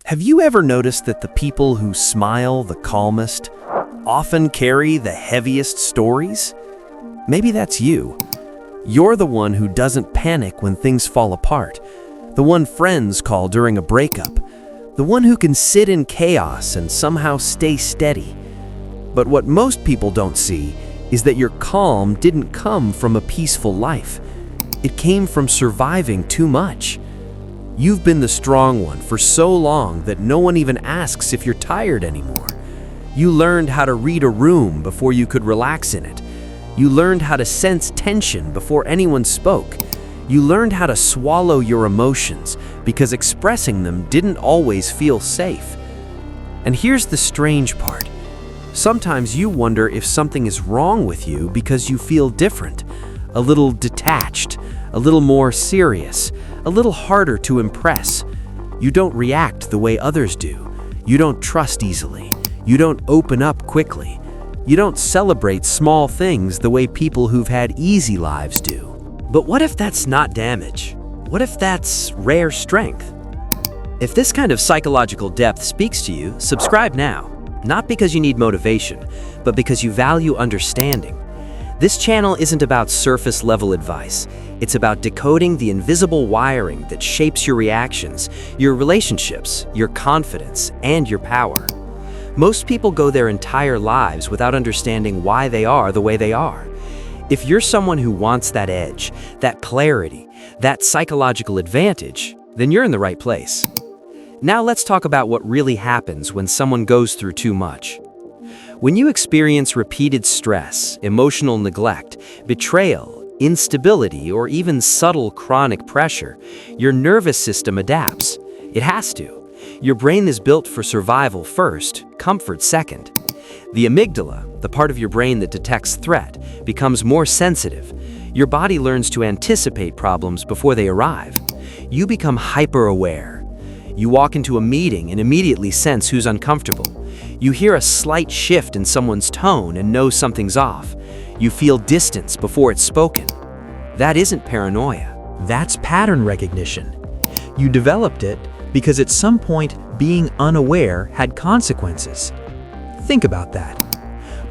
Have you ever noticed that the people who smile the calmest often carry the heaviest stories? Maybe that's you. You're the one who doesn't panic when things fall apart, the one friends call during a breakup, the one who can sit in chaos and somehow stay steady. But what most people don't see is that your calm didn't come from a peaceful life. It came from surviving too much. You've been the strong one for so long that no one even asks if you're tired anymore. You learned how to read a room before you could relax in it. You learned how to sense tension before anyone spoke. You learned how to swallow your emotions because expressing them didn't always feel safe. And here's the strange part. Sometimes you wonder if something is wrong with you because you feel different, a little detached, a little more serious, a little harder to impress. You don't react the way others do. You don't trust easily. You don't open up quickly. You don't celebrate small things the way people who've had easy lives do. But what if that's not damage? What if that's rare strength? If this kind of psychological depth speaks to you, subscribe now. Not because you need motivation, but because you value understanding. This channel isn't about surface-level advice. It's about decoding the invisible wiring that shapes your reactions, your relationships, your confidence, and your power. Most people go their entire lives without understanding why they are the way they are. If you're someone who wants that edge, that clarity, that psychological advantage, then you're in the right place. Now let's talk about what really happens when someone goes through too much. When you experience repeated stress, emotional neglect, betrayal, instability, or even subtle chronic pressure, your nervous system adapts. It has to. Your brain is built for survival first, comfort second. The amygdala, the part of your brain that detects threat, becomes more sensitive. Your body learns to anticipate problems before they arrive. You become hyper-aware. You walk into a meeting and immediately sense who's uncomfortable. You hear a slight shift in someone's tone and know something's off. You feel distance before it's spoken. That isn't paranoia. That's pattern recognition. You developed it because at some point being unaware had consequences. Think about that.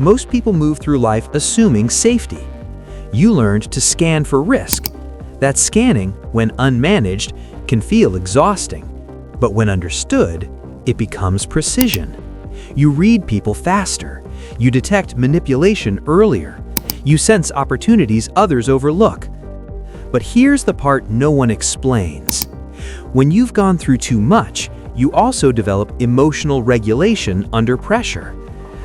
Most people move through life assuming safety. You learned to scan for risk. That scanning, when unmanaged, can feel exhausting. But when understood, it becomes precision. You read people faster. You detect manipulation earlier. You sense opportunities others overlook. But here's the part no one explains. When you've gone through too much, you also develop emotional regulation under pressure.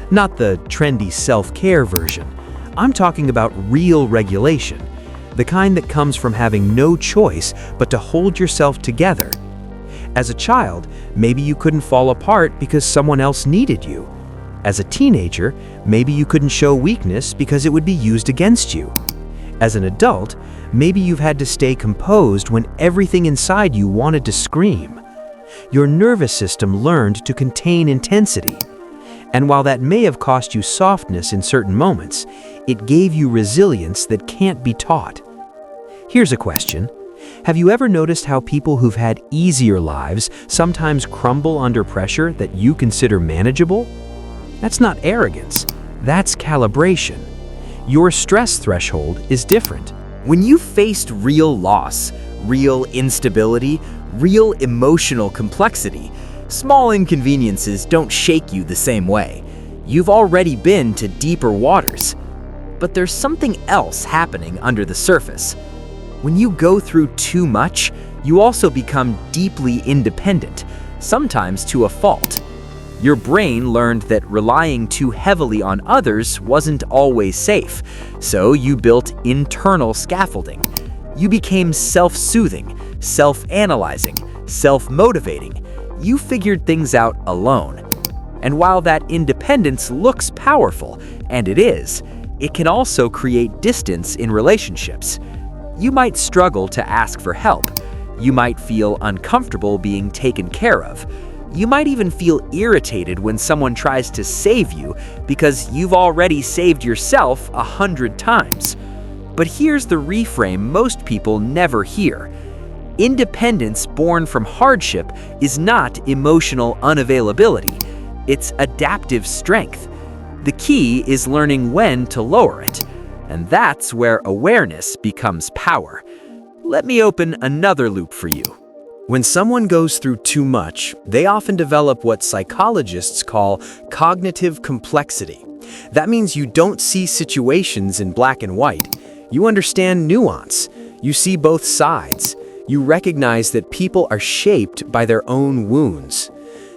Not the trendy self-care version. I'm talking about real regulation, the kind that comes from having no choice but to hold yourself together. As a child, maybe you couldn't fall apart because someone else needed you. As a teenager, maybe you couldn't show weakness because it would be used against you. As an adult, maybe you've had to stay composed when everything inside you wanted to scream. Your nervous system learned to contain intensity. And while that may have cost you softness in certain moments, it gave you resilience that can't be taught. Here's a question. Have you ever noticed how people who've had easier lives sometimes crumble under pressure that you consider manageable? That's not arrogance. That's calibration. Your stress threshold is different. When you faced real loss, real instability, real emotional complexity, small inconveniences don't shake you the same way. You've already been to deeper waters. But there's something else happening under the surface. When you go through too much, you also become deeply independent, sometimes to a fault. Your brain learned that relying too heavily on others wasn't always safe, so you built internal scaffolding. You became self-soothing, self-analyzing, self-motivating. You figured things out alone. And while that independence looks powerful, and it can also create distance in relationships. You might struggle to ask for help. You might feel uncomfortable being taken care of. You might even feel irritated when someone tries to save you because you've already saved yourself 100 times. But here's the reframe most people never hear. Independence born from hardship is not emotional unavailability. It's adaptive strength. The key is learning when to lower it, and that's where awareness becomes power. Let me open another loop for you. When someone goes through too much, they often develop what psychologists call cognitive complexity. That means you don't see situations in black and white. You understand nuance. You see both sides. You recognize that people are shaped by their own wounds.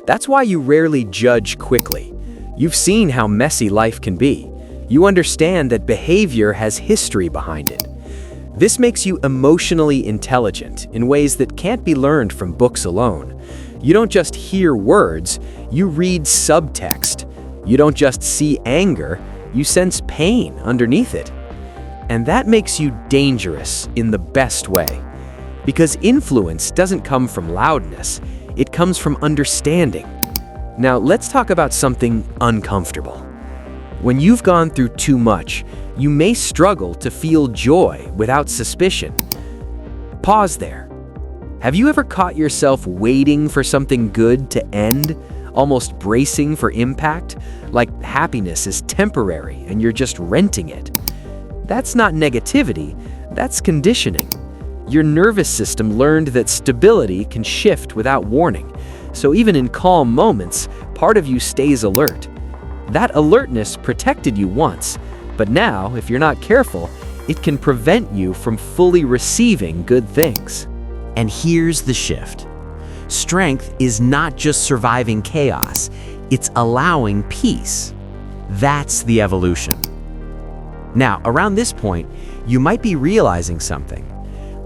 That's why you rarely judge quickly. You've seen how messy life can be. You understand that behavior has history behind it. This makes you emotionally intelligent in ways that can't be learned from books alone. You don't just hear words, you read subtext. You don't just see anger, you sense pain underneath it. And that makes you dangerous in the best way. Because influence doesn't come from loudness, it comes from understanding. Now let's talk about something uncomfortable. When you've gone through too much, you may struggle to feel joy without suspicion. Pause there. Have you ever caught yourself waiting for something good to end, almost bracing for impact, like happiness is temporary and you're just renting it? That's not negativity, that's conditioning. Your nervous system learned that stability can shift without warning, so even in calm moments, part of you stays alert. That alertness protected you once, but now, if you're not careful, it can prevent you from fully receiving good things. And here's the shift. Strength is not just surviving chaos, it's allowing peace. That's the evolution. Now, around this point, you might be realizing something.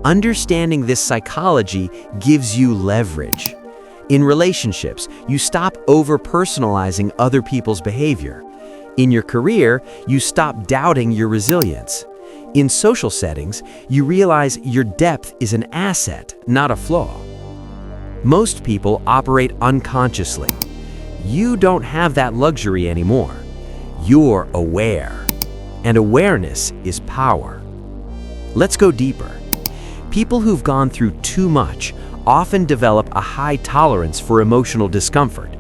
Understanding this psychology gives you leverage. In relationships, you stop over-personalizing other people's behavior. In your career, you stop doubting your resilience. In social settings, you realize your depth is an asset, not a flaw. Most people operate unconsciously. You don't have that luxury anymore. You're aware. And awareness is power. Let's go deeper. People who've gone through too much often develop a high tolerance for emotional discomfort.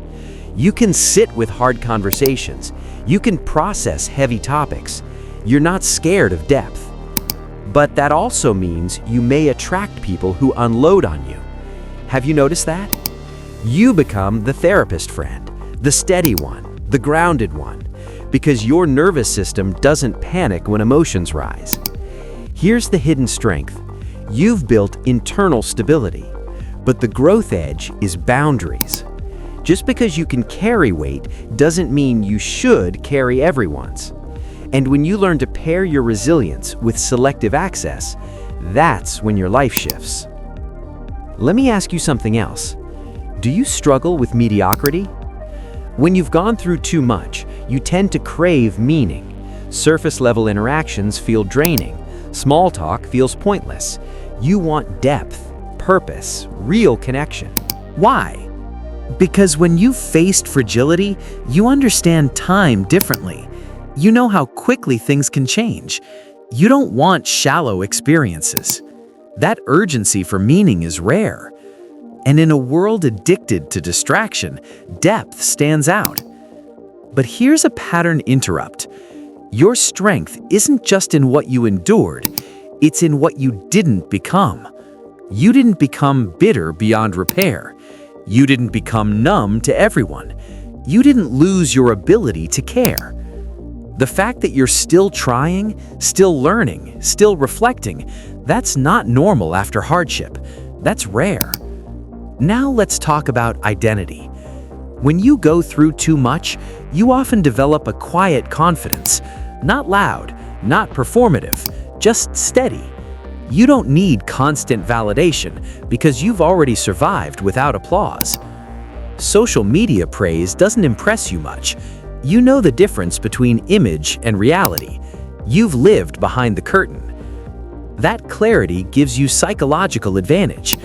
You can sit with hard conversations. You can process heavy topics. You're not scared of depth. But that also means you may attract people who unload on you. Have you noticed that? You become the therapist friend, the steady one, the grounded one, because your nervous system doesn't panic when emotions rise. Here's the hidden strength. You've built internal stability, but the growth edge is boundaries. Just because you can carry weight doesn't mean you should carry everyone's. And when you learn to pair your resilience with selective access, that's when your life shifts. Let me ask you something else. Do you struggle with mediocrity? When you've gone through too much, you tend to crave meaning. Surface-level interactions feel draining. Small talk feels pointless. You want depth, purpose, real connection. Why? Because when you've faced fragility, you understand time differently. You know how quickly things can change. You don't want shallow experiences. That urgency for meaning is rare. And in a world addicted to distraction, depth stands out. But here's a pattern interrupt. Your strength isn't just in what you endured, it's in what you didn't become. You didn't become bitter beyond repair. You didn't become numb to everyone. You didn't lose your ability to care. The fact that you're still trying, still learning, still reflecting, that's not normal after hardship. That's rare. Now let's talk about identity. When you go through too much, you often develop a quiet confidence. Not loud, not performative, just steady. You don't need constant validation because you've already survived without applause. Social media praise doesn't impress you much. You know the difference between image and reality. You've lived behind the curtain. That clarity gives you psychological advantage.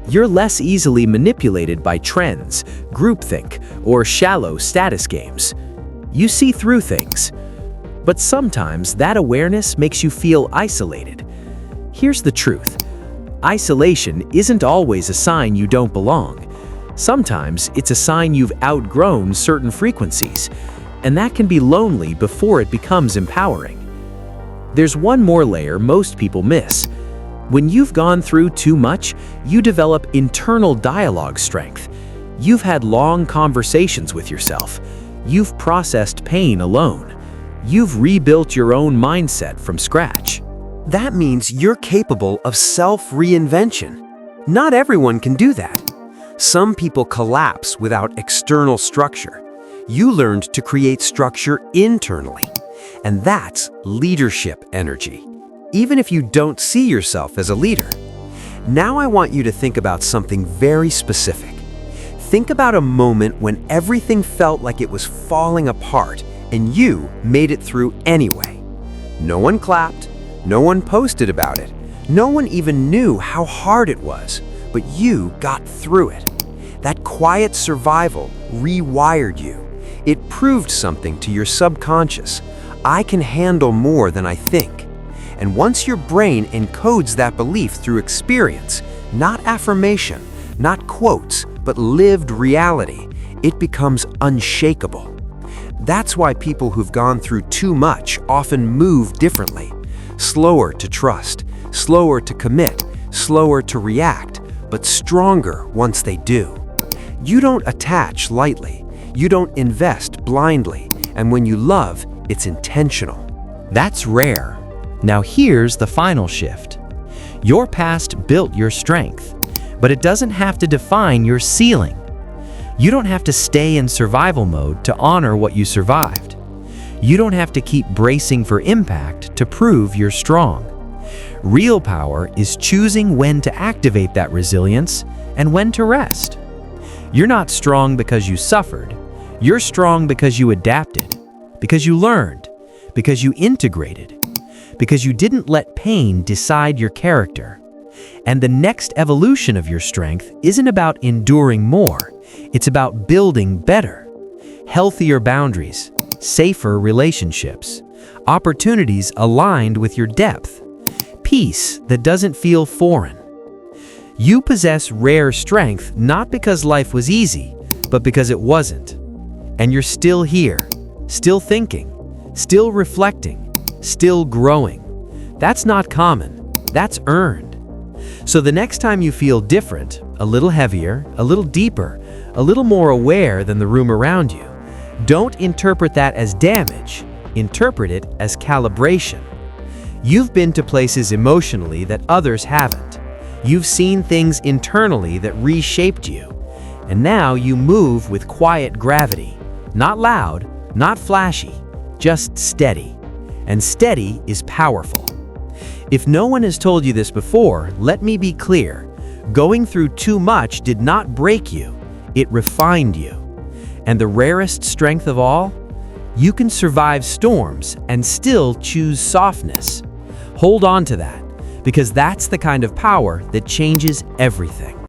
You're less easily manipulated by trends, groupthink, or shallow status games. You see through things. But sometimes that awareness makes you feel isolated. Here's the truth. Isolation isn't always a sign you don't belong. Sometimes it's a sign you've outgrown certain frequencies, and that can be lonely before it becomes empowering. There's one more layer most people miss. When you've gone through too much, you develop internal dialogue strength. You've had long conversations with yourself. You've processed pain alone. You've rebuilt your own mindset from scratch. That means you're capable of self-reinvention. Not everyone can do that. Some people collapse without external structure. You learned to create structure internally. And that's leadership energy, even if you don't see yourself as a leader. Now I want you to think about something very specific. Think about a moment when everything felt like it was falling apart and you made it through anyway. No one clapped, no one posted about it, no one even knew how hard it was, but you got through it. That quiet survival rewired you. It proved something to your subconscious. I can handle more than I think. And once your brain encodes that belief through experience, not affirmation, not quotes, but lived reality, it becomes unshakable. That's why people who've gone through too much often move differently. Slower to trust, slower to commit, slower to react, but stronger once they do. You don't attach lightly. You don't invest blindly. And when you love, it's intentional. That's rare. Now here's the final shift. Your past built your strength, but it doesn't have to define your ceiling. You don't have to stay in survival mode to honor what you survived. You don't have to keep bracing for impact to prove you're strong. Real power is choosing when to activate that resilience and when to rest. You're not strong because you suffered. You're strong because you adapted, because you learned, because you integrated, because you didn't let pain decide your character. And the next evolution of your strength isn't about enduring more. It's about building better, healthier boundaries, safer relationships, opportunities aligned with your depth, peace that doesn't feel foreign. You possess rare strength not because life was easy, but because it wasn't. And you're still here, still thinking, still reflecting, still growing. That's not common, that's earned. So the next time you feel different, a little heavier, a little deeper, a little more aware than the room around you, don't interpret that as damage, interpret it as calibration. You've been to places emotionally that others haven't. You've seen things internally that reshaped you. And now you move with quiet gravity, not loud, not flashy, just steady. And steady is powerful. If no one has told you this before, let me be clear. Going through too much did not break you, it refined you. And the rarest strength of all? You can survive storms and still choose softness. Hold on to that, because that's the kind of power that changes everything.